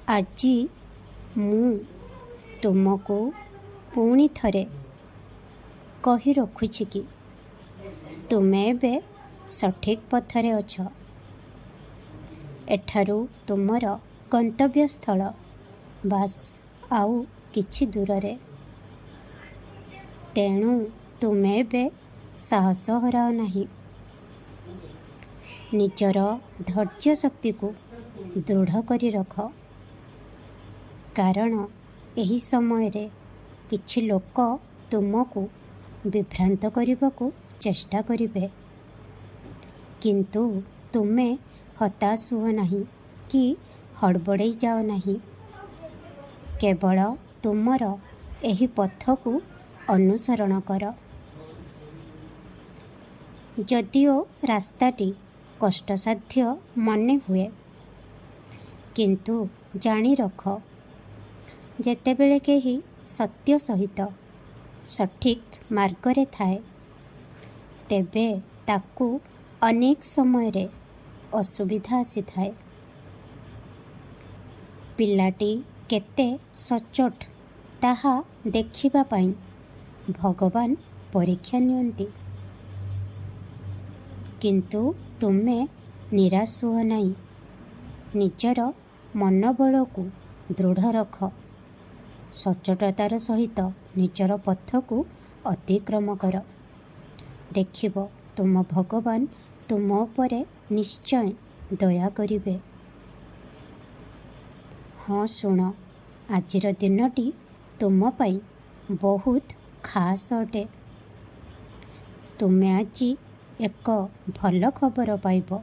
ଆଜି ମୁଁ ତୁମକୁ ପୁଣି ଥରେ କହି ରଖୁଛି କି ତୁମେ ଏବେ ସଠିକ୍ ପଥରେ ଅଛ। ଏଠାରୁ ତୁମର ଗନ୍ତବ୍ୟସ୍ଥଳ ବାସ୍ ଆଉ କିଛି ଦୂରରେ। ତେଣୁ ତୁମେ ଏବେ ସାହସ ହରାଅ ନାହିଁ। ନିଜର ଧୈର୍ଯ୍ୟ ଶକ୍ତିକୁ ଦୃଢ଼ କରି ରଖ, କାରଣ ଏହି ସମୟରେ କିଛି ଲୋକ ତୁମକୁ ବିଭ୍ରାନ୍ତ କରିବାକୁ ଚେଷ୍ଟା କରିବେ। କିନ୍ତୁ ତୁମେ ହତାଶ ହୁଅ ନାହିଁ କି ହଡ଼ବଡ଼େଇ ଯାଅ ନାହିଁ। କେବଳ ତୁମର ଏହି ପଥକୁ ଅନୁସରଣ କର। ଯଦିଓ ରାସ୍ତାଟି କଷ୍ଟସାଧ୍ୟ ମନେ ହୁଏ, କିନ୍ତୁ ଜାଣି ରଖ, ଯେତେବେଳେ କେହି ସତ୍ୟ ସହିତ ସଠିକ୍ ମାର୍ଗରେ ଥାଏ, ତେବେ ତାକୁ ଅନେକ ସମୟରେ ଅସୁବିଧା ଆସିଥାଏ। ପିଲାଟି କେତେ ସଚ୍ଚୋଟ ତାହା ଦେଖିବା ପାଇଁ ଭଗବାନ ପରୀକ୍ଷା ନିଅନ୍ତି। କିନ୍ତୁ ତୁମେ ନିରାଶ ହୁଅ ନାହିଁ। ନିଜର ମନୋବଳକୁ ଦୃଢ଼ ରଖ। ସଚ୍ଚୋଟତାର ସହିତ ନିଜର ପଥକୁ ଅତିକ୍ରମ କର। ଦେଖିବ ତୁମ ଭଗବାନ ତୁମ ଉପରେ ନିଶ୍ଚୟ ଦୟା କରିବେ। ହଁ ଶୁଣ, ଆଜିର ଦିନଟି ତୁମ ପାଇଁ ବହୁତ ଖାସ୍ ଅଟେ। ତୁମେ ଆଜି ଏକ ଭଲ ଖବର ପାଇବ।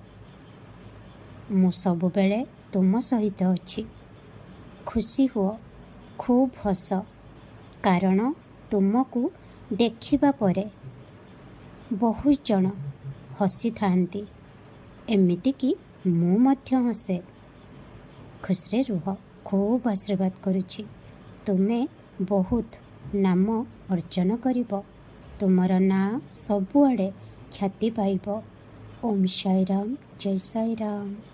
ମୁଁ ସବୁବେଳେ ତୁମ ସହିତ ଅଛି। ଖୁସି ହୁଅ, ଖୁବ୍ ହସ, କାରଣ ତୁମକୁ ଦେଖିବା ପରେ ବହୁତ ଜଣ ହସିଥାନ୍ତି। ଏମିତିକି ମୁଁ ମଧ୍ୟ ହସେ। ଖୁସିରେ ରୁହ। ଖୁବ୍ ଆଶୀର୍ବାଦ କରୁଛି। ତୁମେ ବହୁତ ନାମ ଅର୍ଜନ କରିବ। ତୁମର ନାଁ ସବୁଆଡ଼େ ଖ୍ୟାତି ପାଇବ। ଓମ୍ ସାଇ ରାମ, ଜୟ ସାଇ ରାମ।